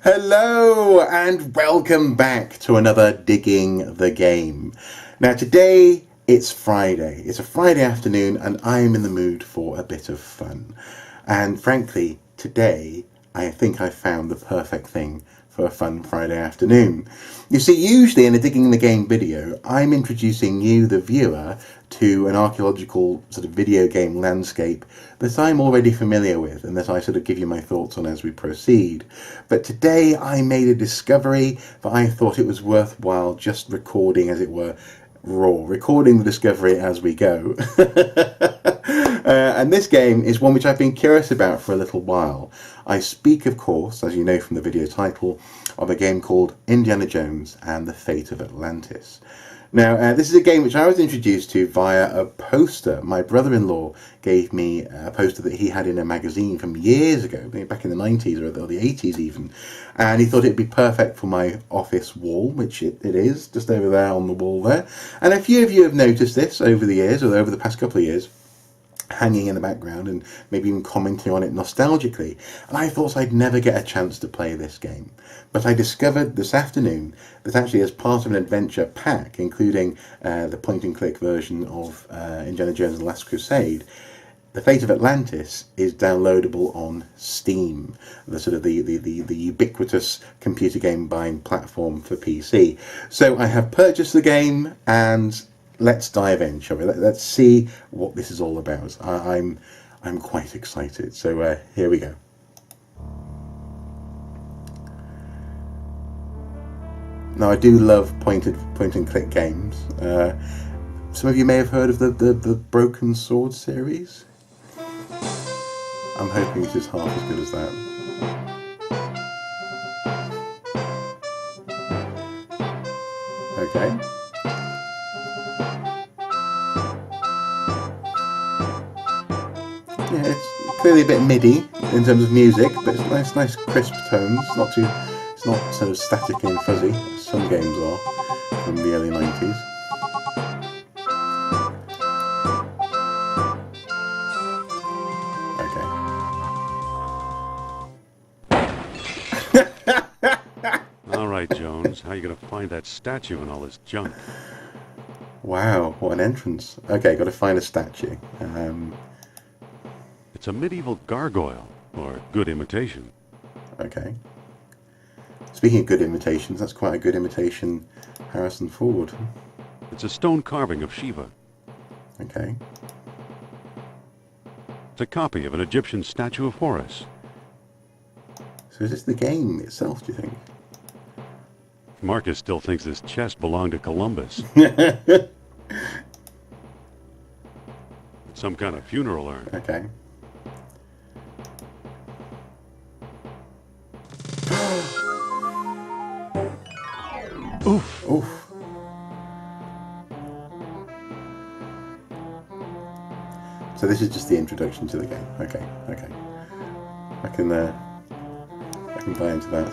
Hello and welcome back to another Digging the Game. Now today it's Friday. It's a Friday afternoon and I'm in the mood for a bit of fun. And frankly, today I think I found the perfect thing for a fun Friday afternoon. You see, usually in a Digging the Game video, I'm introducing you, the viewer, to an archaeological sort of video game landscape that I'm already familiar with and that I sort of give you my thoughts on as we proceed. But today I made a discovery that I thought it was worthwhile just recording, as it were, recording the discovery as we go. And this game is one which I've been curious about for a little while. I speak, of course, as you know from the video title, of a game called Indiana Jones and the Fate of Atlantis. Now, this is a game which I was introduced to via a poster. My brother-in-law gave me a poster that he had in a magazine from years ago, back in the 90s or the 80s even, and he thought it'd be perfect for my office wall, which it is, just over there on the wall there. And a few of you have noticed this over the years, or over the past couple of years, hanging in the background and maybe even commenting on it nostalgically, and I thought I'd never get a chance to play this game. But I discovered this afternoon that actually, as part of an adventure pack, including the point-and-click version of Indiana Jones and the Last Crusade, the Fate of Atlantis is downloadable on Steam, the sort of the ubiquitous computer game buying platform for PC. So I have purchased the game and let's dive in, shall we? Let's see what this is all about. I'm quite excited. So here we go. Now I do love point and click games. Some of you may have heard of the Broken Sword series. I'm hoping this is half as good as that. Okay. Yeah, it's clearly a bit MIDI in terms of music, but it's nice crisp tones. It's not sort of static and fuzzy, as some games are from the early 90s. Okay. All right, Jones, how are you going to find that statue and all this junk? Wow, what an entrance. Okay, got to find a statue. It's a medieval gargoyle, or good imitation. Okay. Speaking of good imitations, that's quite a good imitation Harrison Ford. It's a stone carving of Shiva. Okay. It's a copy of an Egyptian statue of Horus. So is this the game itself, do you think? Marcus still thinks this chest belonged to Columbus. Okay. It's some kind of funeral urn. Okay. Oof. Oof. So this is just the introduction to the game. Okay. I can buy into that.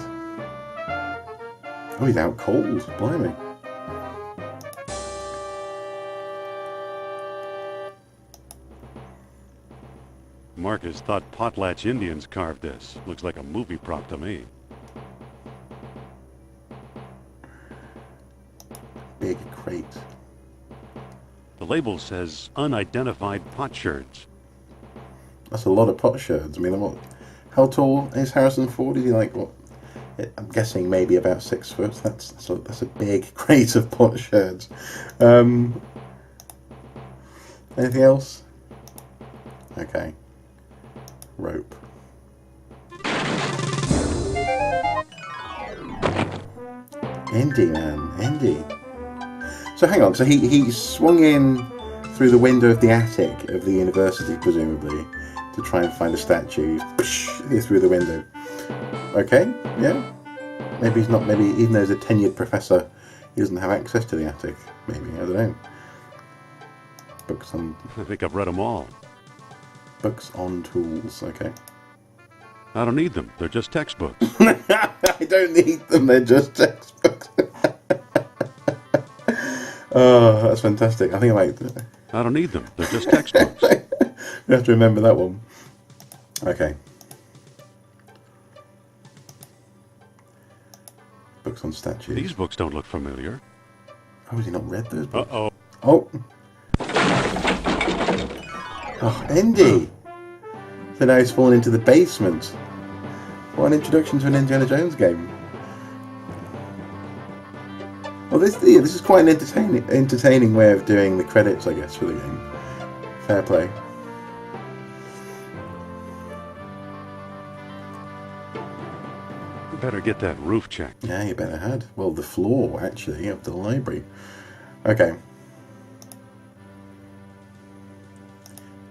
Oh, he's out cold. Blimey. Marcus thought Potlatch Indians carved this. Looks like a movie prop to me. Big crate. The label says unidentified potsherds. That's a lot of potsherds. I mean, how tall is Harrison Ford? Is he like what? I'm guessing maybe about 6 foot. That's a big crate of potsherds. Anything else? Okay. Rope. Indy, man, Indy. So hang on. So he swung in through the window of the attic of the university, presumably, to try and find a statue. Through the window. Okay, yeah. Maybe he's not. Maybe even though he's a tenured professor, he doesn't have access to the attic. Maybe, I don't know. Books on. I think I've read them all. Books on tools. Okay. I don't need them. They're just textbooks. I don't need them. They're just textbooks. Oh, that's fantastic. I think I might. I don't need them. They're just textbooks. You have to remember that one. Okay. books on statues. These books don't look familiar. Oh, has he not read those books? Uh-oh. Oh. Oh, Indy! So now he's fallen into the basement. What an introduction to an Indiana Jones game. Well, this is quite an entertaining way of doing the credits, I guess, for the game. Fair play. Better get that roof checked. Yeah, you better had. Well, the floor, actually, of the library. Okay.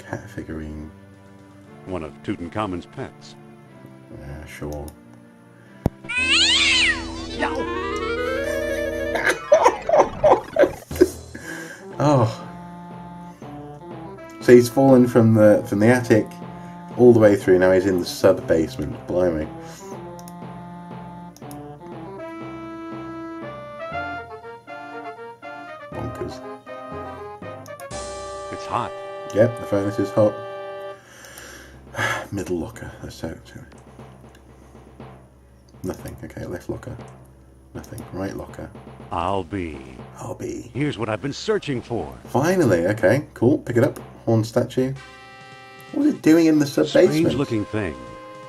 Cat figurine. One of Tutankhamun's pets. Yeah, sure. Oh. So he's fallen from the attic all the way through. Now he's in the sub basement. Blimey. Bonkers. It's hot. Yep, the furnace is hot. Middle locker. Let's go to it. Nothing. Okay, left locker. Nothing. Right locker. I'll be. Here's what I've been searching for. Finally. Okay, cool. Pick it up. Horn statue. What was it doing in the sub-basement? Strange-looking thing.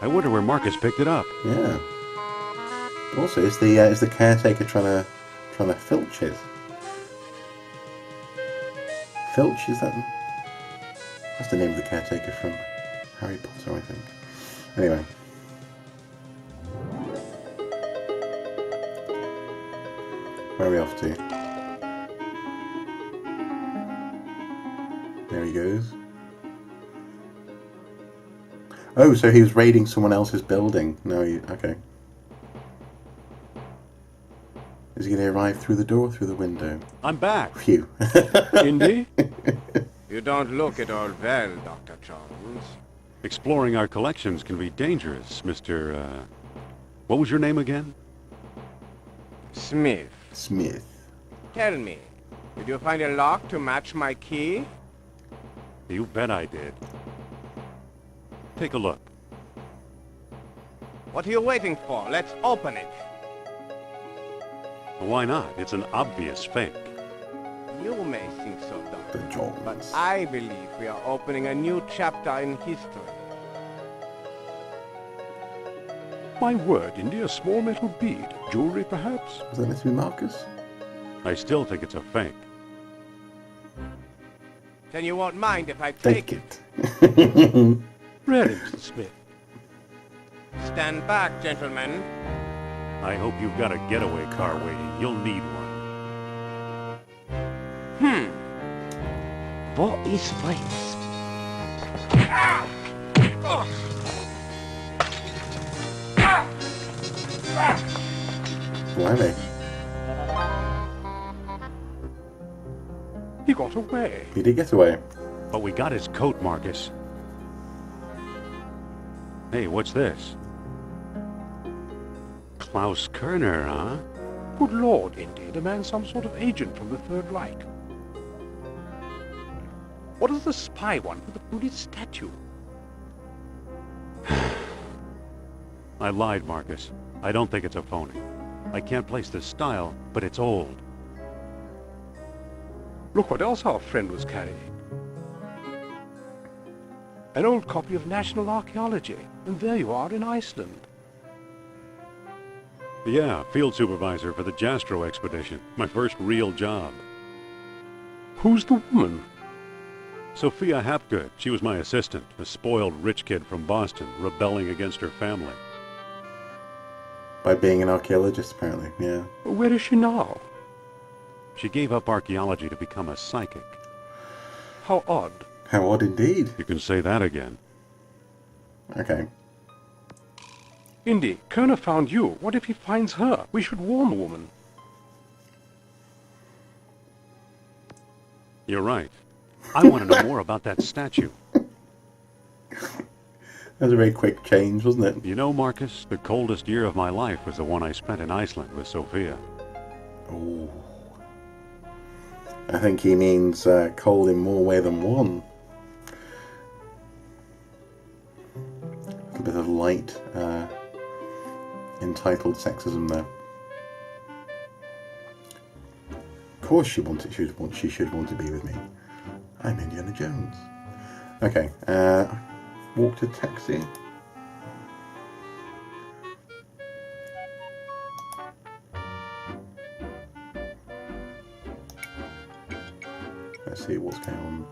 I wonder where Marcus picked it up. Yeah. Also, is the caretaker trying to filch it? Filch, is that? That's the name of the caretaker from Harry Potter, I think. Anyway. Where are we off to? There he goes. Oh, so he was raiding someone else's building. No, okay. Is he going to arrive through the door or through the window? I'm back. Phew. Indy? You don't look at all well, Dr. Jones. Exploring our collections can be dangerous, Mr. What was your name again? Smith. Smith. Tell me, did you find a lock to match my key? You bet I did. Take a look. What are you waiting for? Let's open it. Why not? It's an obvious fake. You may think so, Doctor. The Jones. But I believe we are opening a new chapter in history. My word, Indy, a small metal bead. Jewelry, perhaps? Was that meant to be Marcus? I still think it's a fake. Then you won't mind if I take it. Really, Mr. Smith? Stand back, gentlemen. I hope you've got a getaway car waiting. You'll need one. What is face? Blimey. He got away. He did get away. But we got his coat, Marcus. Hey, what's this? Klaus Kerner, huh? Good Lord, Indy, the man's some sort of agent from the Third Reich. What does the spy want with the Buddhist statue? I lied, Marcus. I don't think it's a phony. I can't place the style, but it's old. Look what else our friend was carrying. An old copy of National Archaeology. And there you are in Iceland. Yeah, field supervisor for the Jastro expedition. My first real job. Who's the woman? Sophia Hapgood. She was my assistant, a spoiled rich kid from Boston, rebelling against her family. By being an archaeologist, apparently, yeah. Where is she now? She gave up archaeology to become a psychic. How odd. How odd indeed. You can say that again. Okay. Indy, Kerner found you. What if he finds her? We should warn the woman. You're right. I want to know more about that statue. That was a very quick change, wasn't it? You know, Marcus, the coldest year of my life was the one I spent in Iceland with Sophia. Oh. I think he means cold in more way than one. A bit of light, entitled sexism there. course she should want to be with me. I'm Indiana Jones. Okay, walk to taxi. Let's see what's going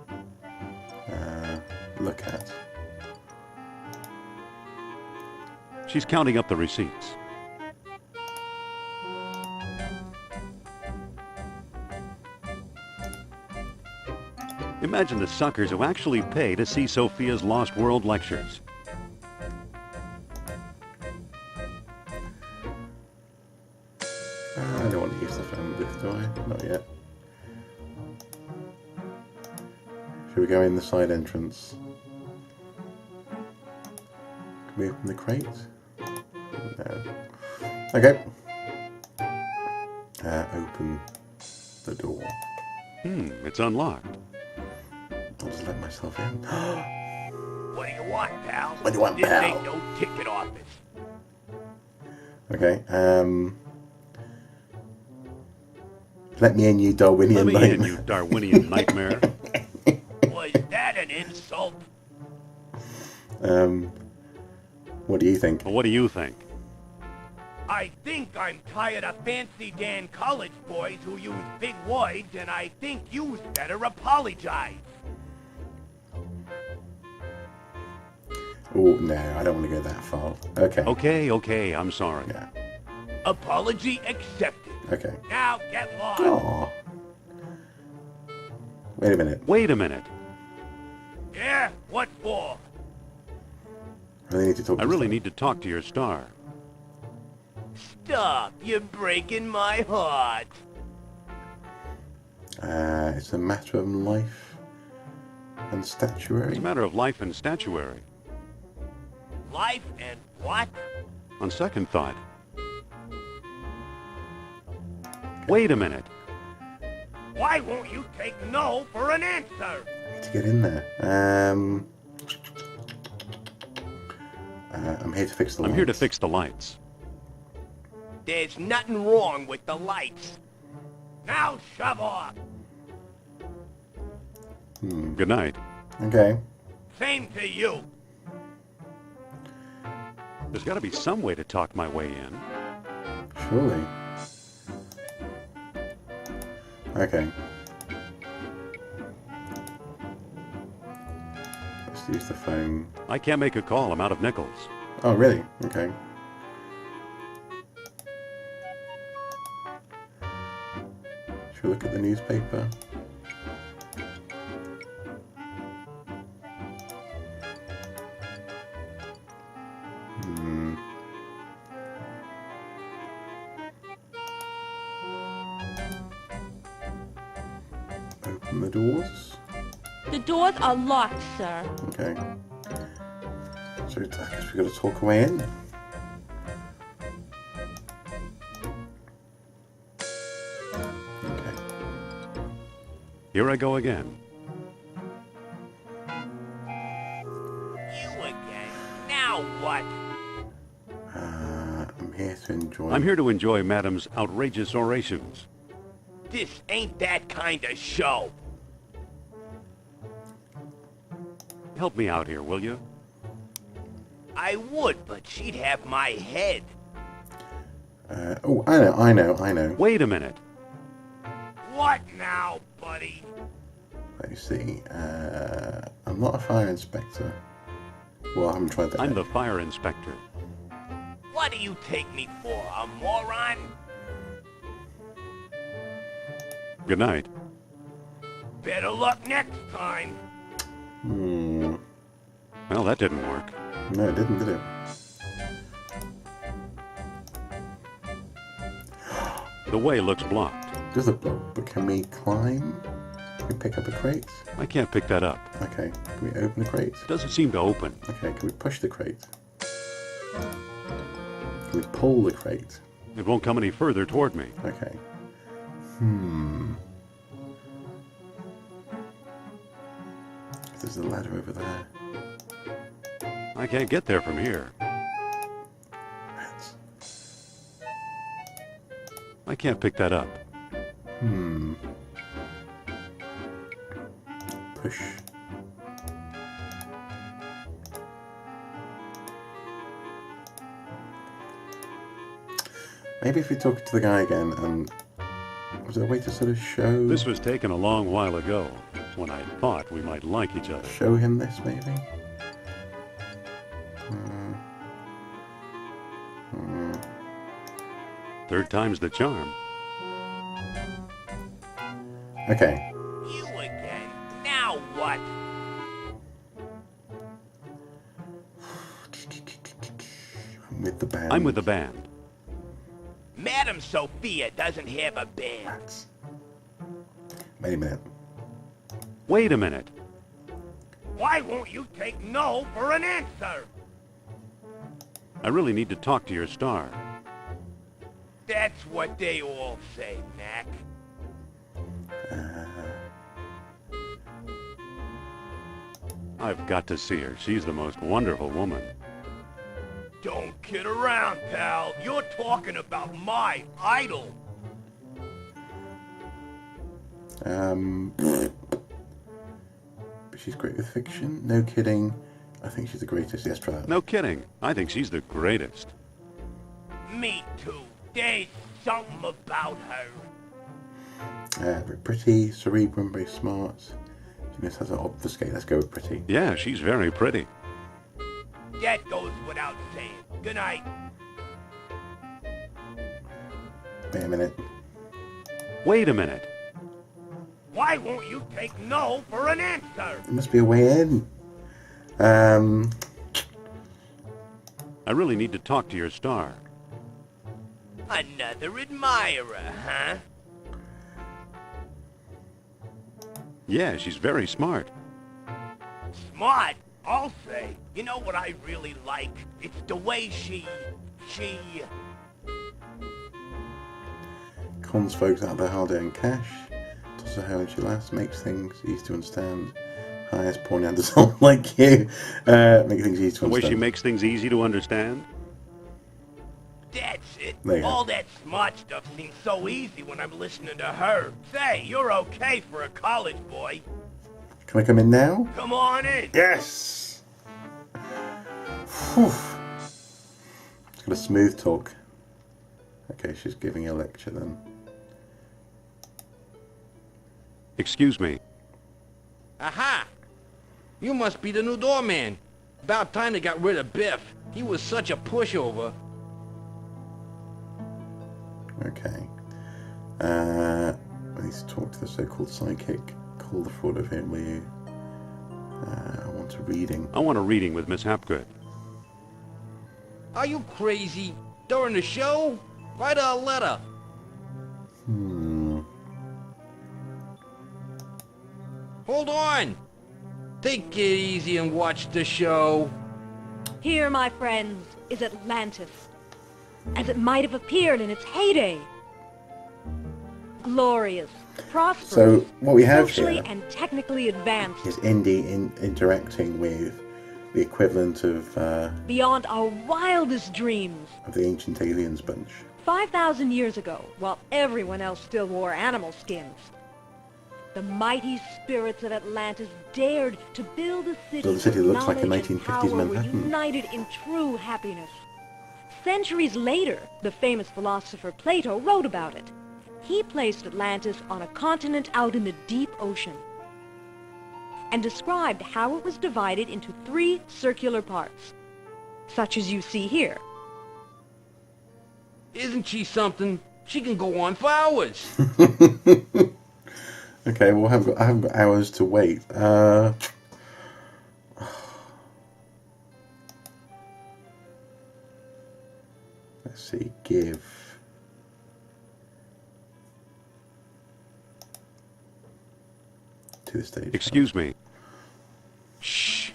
on. Look at. She's counting up the receipts. Imagine the suckers who actually pay to see Sophia's Lost World lectures. I don't want to use the phone booth, do I? Not yet. Should we go in the side entrance? Can we open the crate? No. Okay. Open the door. It's unlocked. I'll just let myself in. What do you want, pal? What do you want, This pal? ain't no ticket office. Okay, let me in, you Darwinian Let me in, nightmare. you Darwinian nightmare. Was that an insult? What do you think? Well, what do you think? I think I'm tired of fancy Dan college boys who use big words, and I think you'd better apologize. Oh, no, I don't want to go that far. Okay. Okay, I'm sorry. Yeah, Apology accepted. okay. Now get lost. Aww. Wait a minute. Wait a minute. Yeah, what for? I really need to talk I to really Star. need to talk to your star. Stop, you're breaking my heart. It's a matter of life and statuary. It's a matter of life and statuary. Life and what? On second thought. Wait a minute. Why won't you take no for an answer? I need to get in there. I'm here to fix the lights. I'm here to fix the lights. There's nothing wrong with the lights. Now shove off. Good night. Okay. Same to you. There's got to be some way to talk my way in. Surely. Okay. Let's use the phone. I can't make a call. I'm out of nickels. Oh, really? Okay. Should we look at the newspaper? Open the doors. The doors are locked, sir. Okay. So I guess we got to talk our way in. Okay. Here I go again. You again. Now what? I'm here to enjoy. I'm here to enjoy Madam's outrageous orations. This ain't that kind of show. Help me out here, will you? I would, but she'd have my head. Oh, I know. Wait a minute. What now, buddy? Let me see. I'm not a fire inspector. Well, I haven't tried that I'm yet. the fire inspector. What do you take me for, a moron? Good night. Better luck next time. Well, that didn't work. No, it didn't, did it? The way looks blocked. Does it block? But can we climb? Can we pick up a crate? I can't pick that up. Okay. Can we open the crate? Doesn't seem to open. Okay. Can we push the crate? Can we pull the crate? It won't come any further toward me. Okay. There's a ladder over there. I can't get there from here. Rats. I can't pick that up. Push. Maybe if we talk to the guy again, was there a way to sort of show... This was taken a long while ago, when I thought we might like each other. Show him this, maybe? Third time's the charm. Okay. You again. Now what? I'm with the band. I'm with the band. Madam Sophia doesn't have a band. That's... Wait a minute. Wait a minute. Why won't you take no for an answer? I really need to talk to your star. That's what they all say, Mac. I've got to see her. She's the most wonderful woman. Don't kid around, pal. You're talking about my idol. She's great with fiction. No kidding. I think she's the greatest. Yes, try that. No kidding. I think she's the greatest. Me too. There's something about her. Very pretty, cerebrum, very smart. She knows how to obfuscate. Let's go with pretty. Yeah, she's very pretty. That goes without saying. Good night. Wait a minute. Wait a minute. Why won't you take no for an answer? There must be a way in. I really need to talk to your star. Another admirer, huh? Yeah, she's very smart. Smart, I'll say. You know what I really like? It's the way she... Cons folks out there hard earning cash. Tosses her when she laughs. Makes things easy to understand. Hires poor Neanderthal like you. Make things easy to The way understand. she makes things easy to understand. That's it. There you go. All that smart stuff seems so easy when I'm listening to her. Say, you're okay for a college boy. Can I come in now? Come on in. Yes! Whew. It's got a smooth talk. Okay, she's giving a lecture then. Excuse me. Aha! You must be the new doorman. About time they got rid of Biff. He was such a pushover. Okay. I need to talk to the so-called psychic. Call the fraud of him, will you? I want a reading. I want a reading with Miss Hapgood. Are you crazy? During the show? Write her a letter. Hold on. Take it easy and watch the show. Here, my friends, is Atlantis, as it might have appeared in its heyday. Glorious, prosperous, So, what we have socially here and technically advanced, is Indy interacting with the equivalent of beyond our wildest dreams. the ancient aliens bunch. 5,000 years ago, while everyone else still wore animal skins, the mighty spirits of Atlantis dared to build a city Build a city that where looks like a knowledge and 1950s power were Manhattan. united in true happiness. Centuries later, the famous philosopher Plato wrote about it. He placed Atlantis on a continent out in the deep ocean and described how it was divided into 3 circular parts, such as you see here. Isn't she something? She can go on for hours. Okay, well, I haven't got hours to wait. Let's see, give. To the stage. Excuse me. Shh.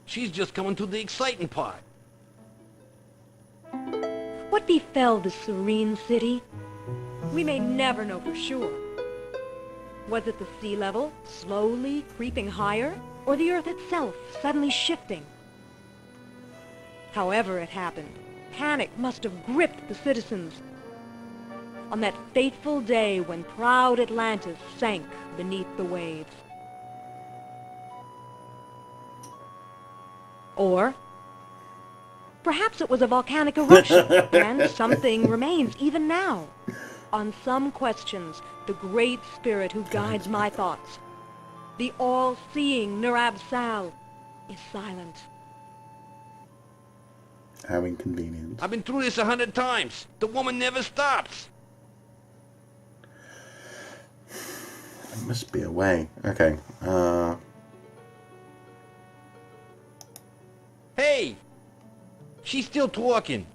She's just coming to the exciting part. What befell this serene city? We may never know for sure. Was it the sea level slowly creeping higher, or the earth itself suddenly shifting? However it happened, panic must have gripped the citizens. on that fateful day when proud Atlantis sank beneath the waves. Or perhaps it was a volcanic eruption, and something remains even now. On some questions, the great spirit who guides my thoughts, the all-seeing Nurab-Sal, is silent. How inconvenient. I've been through this 100 times. The woman never stops. There must be a way. Okay. Hey! She's still talking.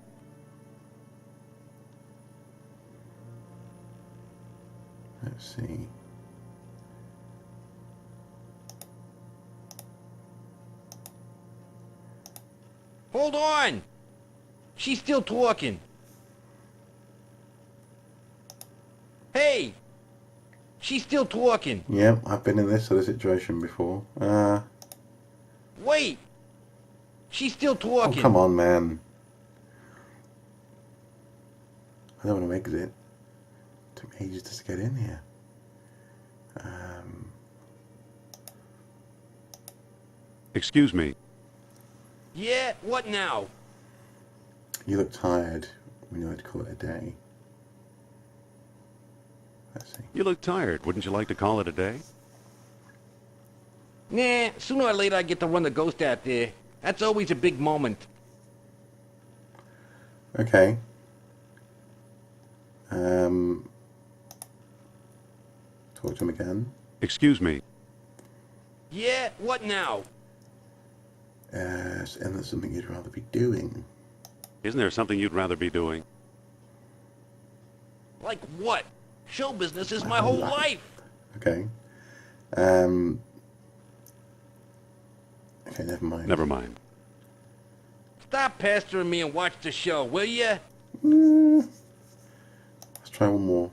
Let's see. Hold on! She's still talking. Hey! She's still talking. Yep, I've been in this sort of situation before. Wait! She's still Oh, talking. come on, man. I don't want to exit. It took me ages to get in here. Excuse me. Yeah, what now? You look tired. We know to call it a day. Let's see. You look tired. Wouldn't you like to call it a day? Nah, sooner or later I get to run the ghost out there. That's always a big moment. Okay. Talk to him again. Excuse me. Yeah, what now? And there's something you'd rather be doing. Isn't there something you'd rather be doing? Like what? Show business is my whole life. Okay. Okay, never mind. Never mind. Stop pestering me and watch the show, will ya? Let's try one more.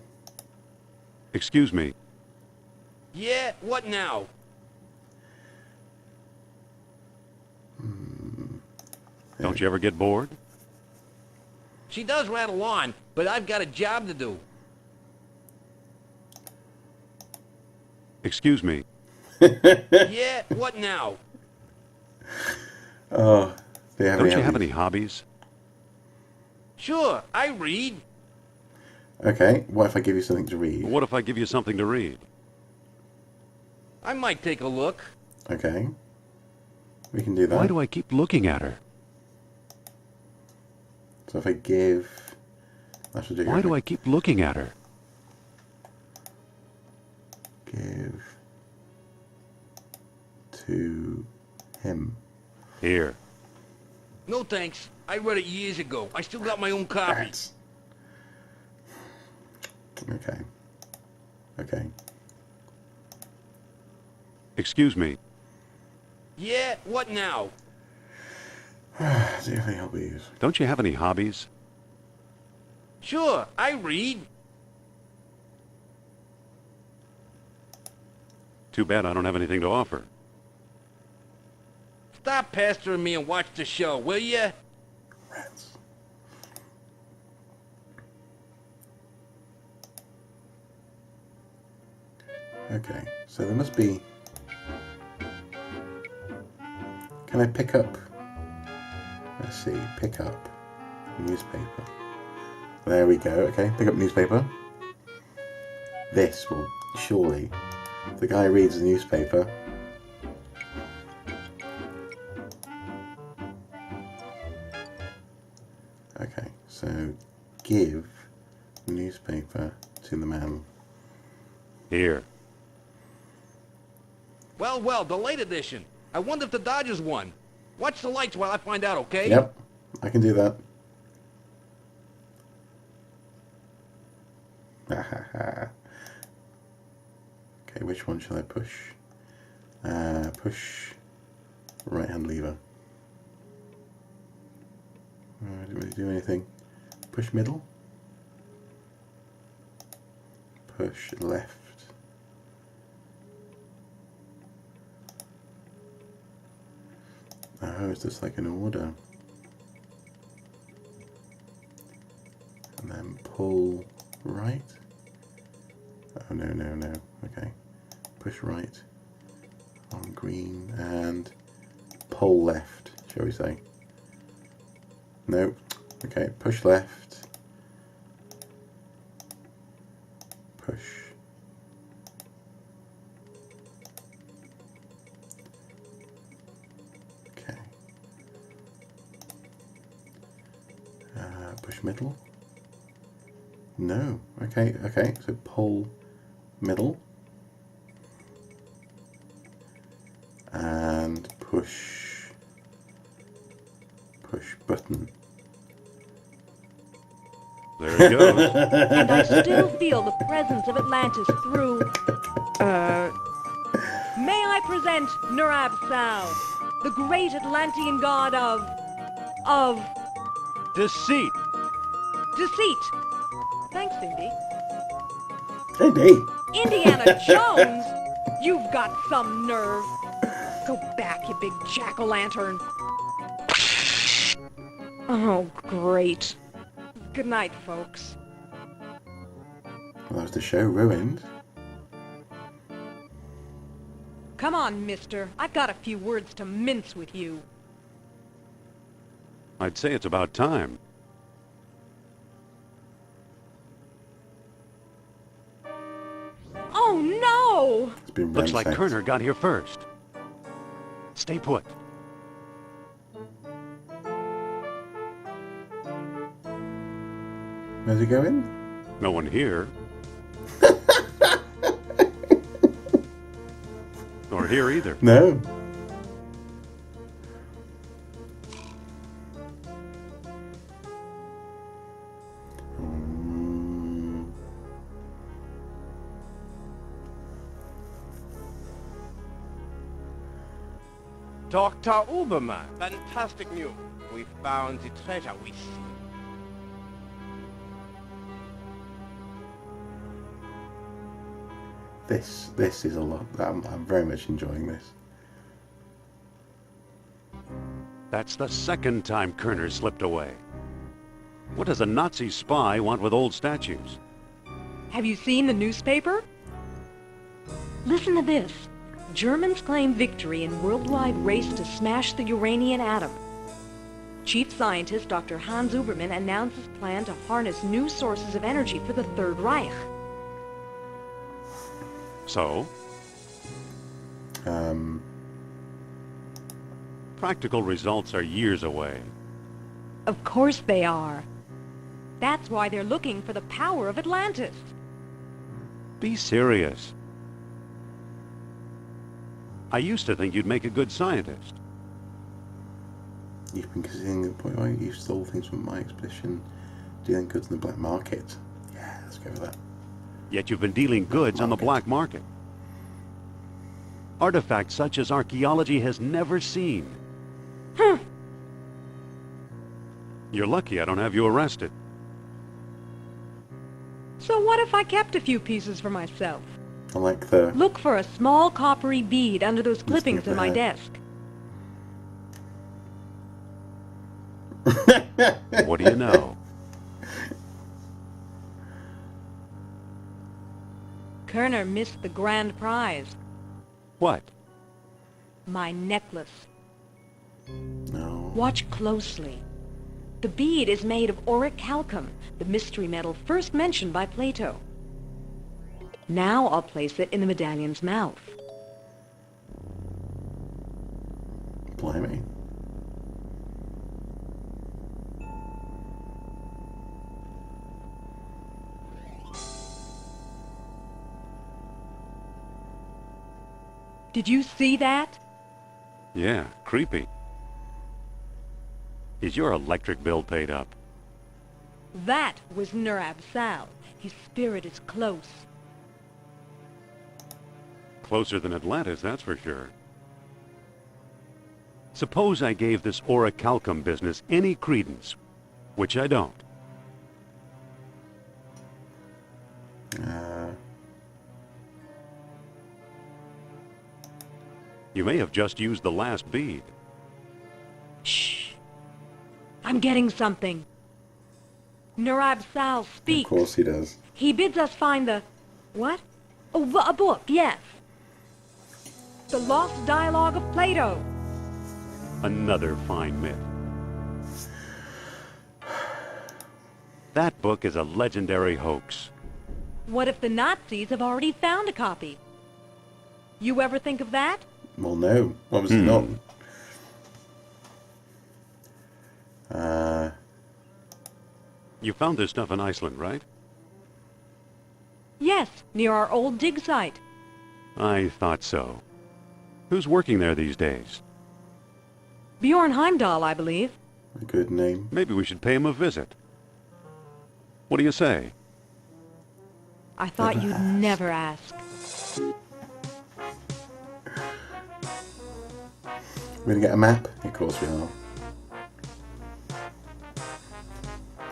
Excuse me. Yeah, what now? Don't you ever get bored? She does rattle on, but I've got a job to do. Excuse me. Yeah, what now? Oh, do you have Don't any you have hobbies? any hobbies? Sure, I read. Okay, what if I give you something to read? What if I give you something to read? I might take a look. Okay. We can do that. Why do I keep looking at her? So if I give... Why do I keep looking at her? Give to him. Here. No thanks. I read it years ago. I still got my own copy. That's... Okay. Okay. Excuse me. Yeah, what now? Do you have any hobbies? Don't you have any hobbies? Sure, I read. Too bad I don't have anything to offer. Stop pestering me and watch the show, will ya? Rats. Okay, so there must be... Can I pick up? Let's see, pick up newspaper. There we go, okay, pick up newspaper. This will surely... The guy reads the newspaper. Okay, so give the newspaper to the man. Here. Well, well, the late edition. I wonder if the Dodgers won. Watch the lights while I find out, okay? Yep, I can do that. Okay, which one shall I push? Push right hand lever. I didn't really do anything. Push middle. Push left. Oh, it's just like an order. And then pull right. Oh, no, no, no. Okay. Push right on green and pull left, shall we say. No. Okay, push left. Push. Okay. Push middle. No. Okay, okay. So pull middle. And push button. There it goes. And I still feel the presence of Atlantis through... May I present Nurab Sal, the great Atlantean god of Deceit. deceit. Thanks, Indy. Indy. Indiana Jones? You've got some nerve. Go back, you big jack-o'-lantern. Oh, great. Good night, folks. Well, that was the show ruined. Come on, mister. I've got a few words to mince with you. I'd say it's about time. Oh, no! It's been Looks like ransacked. Kerner got here first. Stay put. Where's he going? No one here. Nor here either. No. Dr. Uberman, fantastic news. We found the treasure we seek. This is a lot. I'm very much enjoying this. That's the second time Kerner slipped away. What does a Nazi spy want with old statues? Have you seen the newspaper? Listen to this. Germans claim victory in worldwide race to smash the uranium atom. Chief scientist Dr. Hans Uberman announces plan to harness new sources of energy for the Third Reich. So? Practical results are years away. Of course they are. That's why they're looking for the power of Atlantis. Be serious. I used to think you'd make a good scientist. You've been considering the point where you stole things from my expedition, dealing goods in the black market. Yeah, let's go for that. Yet you've been dealing goods on the black market. Artifacts such as archaeology has never seen. You're lucky I don't have you arrested. So what if I kept a few pieces for myself? I like the... Look for a small coppery bead under those clippings in my desk. What do you know? Kerner missed the grand prize. What? My necklace. No. Watch closely. The bead is made of orichalcum, the mystery metal first mentioned by Plato. Now I'll place it in the medallion's mouth. Blimey. Did you see that? Yeah, creepy. Is your electric bill paid up? That was Nurab Sal. His spirit is close. Closer than Atlantis, that's for sure. Suppose I gave this orichalcum business any credence, which I don't. You may have just used the last bead. Shh. I'm getting something. Nurab Sal speaks. Of course he does. He bids us find the... what? Oh, a book, yes. The Lost Dialogue of Plato. Another fine myth. That book is a legendary hoax. What if the Nazis have already found a copy? You ever think of that? Well, no. Obviously not. You found this stuff in Iceland, right? Yes, near our old dig site. I thought so. Who's working there these days? Bjorn Heimdall, I believe. A good name. Maybe we should pay him a visit. What do you say? I thought you'd never ask. We're gonna get a map? Of course we are.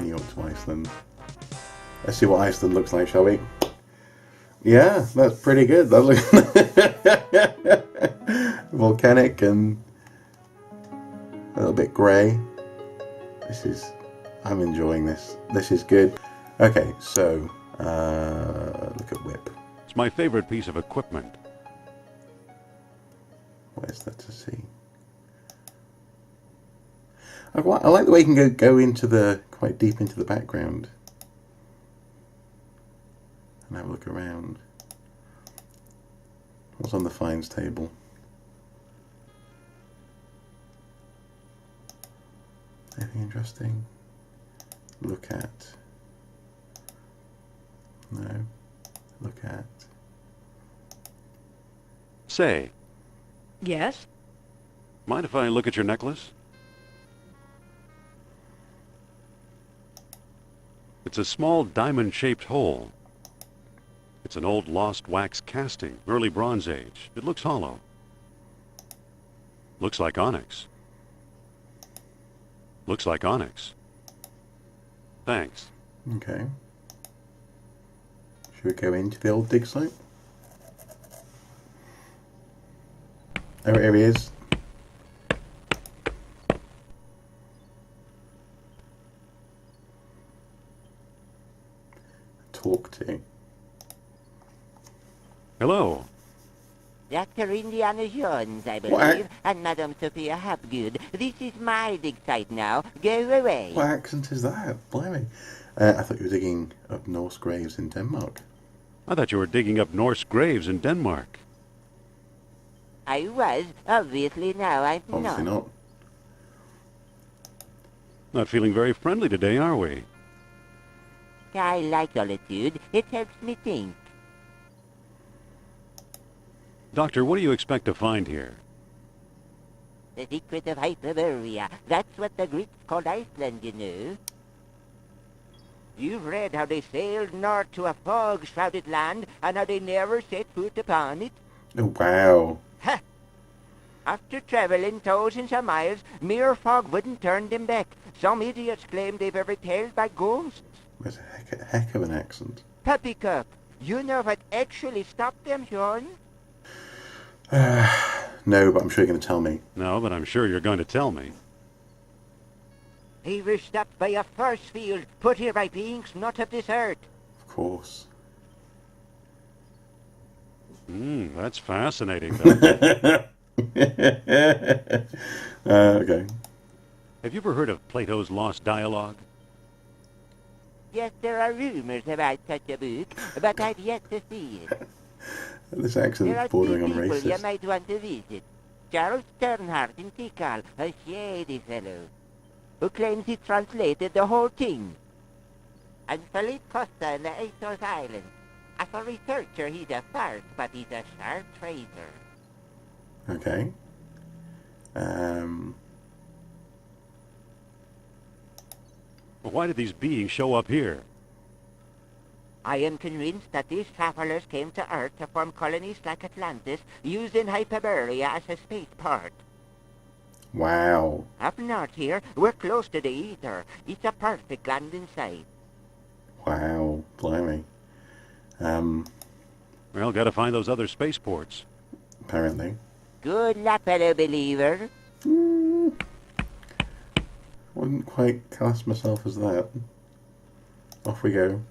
New York to Iceland. Let's see what Iceland looks like, shall we? Yeah, that's pretty good. That looks volcanic and a little bit grey. I'm enjoying this. This is good. Okay, so look at whip. It's my favorite piece of equipment. What is that to see? I like the way you can go into quite deep into the background and have a look around. What's on the finds table? Anything interesting? Look at. No. Look at. Say, Yes? mind if I look at your necklace? It's a small diamond-shaped hole. It's an old lost wax casting, early Bronze Age. It looks hollow. Looks like onyx. Looks like onyx. Thanks. Okay. Should we go into the old dig site? Oh, here he is. Talk to. Hello. Dr. Indiana Jones, I believe, What? and Madame Sophia Hapgood. This is my dig site now. Go away. What accent is that? Blimey. I thought you were digging up Norse graves in Denmark. I thought you were digging up Norse graves in Denmark. I was. Obviously now I'm Obviously not. Not feeling very friendly today, are we? I like solitude. It helps me think. Doctor, what do you expect to find here? The secret of Hyperborea. That's what the Greeks called Iceland, you know. You've read how they sailed north to a fog-shrouded land, and how they never set foot upon it? Oh, wow. Ha! After traveling thousands of miles, mere fog wouldn't turn them back. Some idiots claim they were repelled by ghosts. That's a heck of an accent. Poppycock, you know what actually stopped them, Sean? No, but I'm sure you're going to tell me. No, but I'm sure you're going to tell me. They were stopped by a force field put here by beings not of this earth. Of course. That's fascinating, though. Okay. Have you ever heard of Plato's Lost Dialogue? Yes, there are rumors about such a book, but I've yet to see it. This accent There are is bordering on two people you racist. might want to visit. Charles Sternhardt in Tikal, a shady fellow, who claims he translated the whole thing. And Philippe Costa in the Azores Islands. As a researcher, he's a farce, but he's a sharp traitor. Okay. Why did these beings show up here? I am convinced that these travelers came to Earth to form colonies like Atlantis, using Hyperborea as a spaceport. Wow. Up north here, we're close to the ether. It's a perfect landing site. Wow. Blimey. Well, gotta find those other spaceports. Apparently. Good luck, fellow believer. Wouldn't quite cast myself as that. Off we go.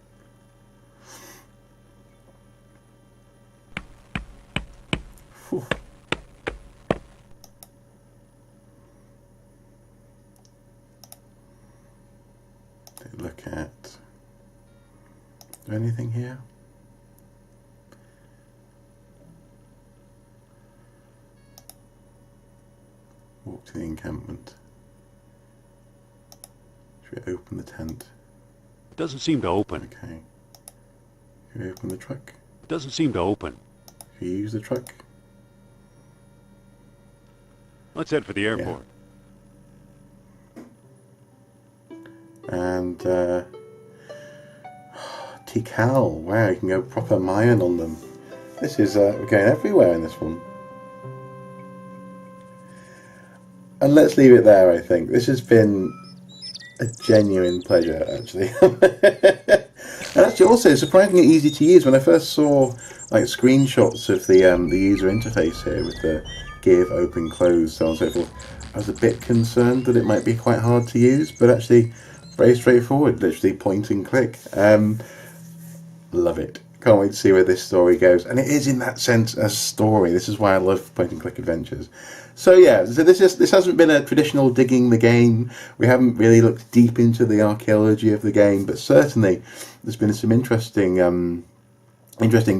there anything here? Walk to the encampment. Should we open the tent? It doesn't seem to open. Okay. Should we open the truck? It doesn't seem to open. Should we use the truck? Let's head for the airport. And Tikal, wow, you can go proper Mayan on them. This is we're going everywhere in this one. And let's leave it there. I think this has been a genuine pleasure, actually. And actually, also surprisingly easy to use. When I first saw like screenshots of the user interface here with the give, open, close, so on and so forth, I was a bit concerned that it might be quite hard to use, but actually very straightforward, literally point and click. Love it. Can't wait to see where this story goes. And it is in that sense a story. This is why I love point and click adventures. So yeah, so this hasn't been a traditional digging the game. We haven't really looked deep into the archaeology of the game, but certainly there's been some interesting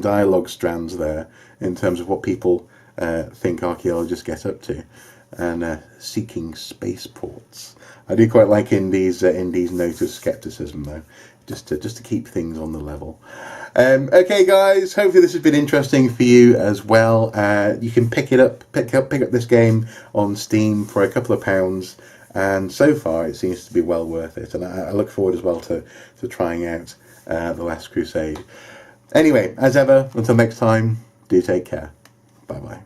dialogue strands there in terms of what people think archaeologists get up to, and seeking spaceports. I do quite like Indy's note of skepticism, though, just to keep things on the level. Okay, guys, hopefully this has been interesting for you as well. You can pick up this game on Steam for a couple of pounds, and so far it seems to be well worth it. And I look forward as well to trying out The Last Crusade. Anyway, as ever, until next time, do take care. Bye bye.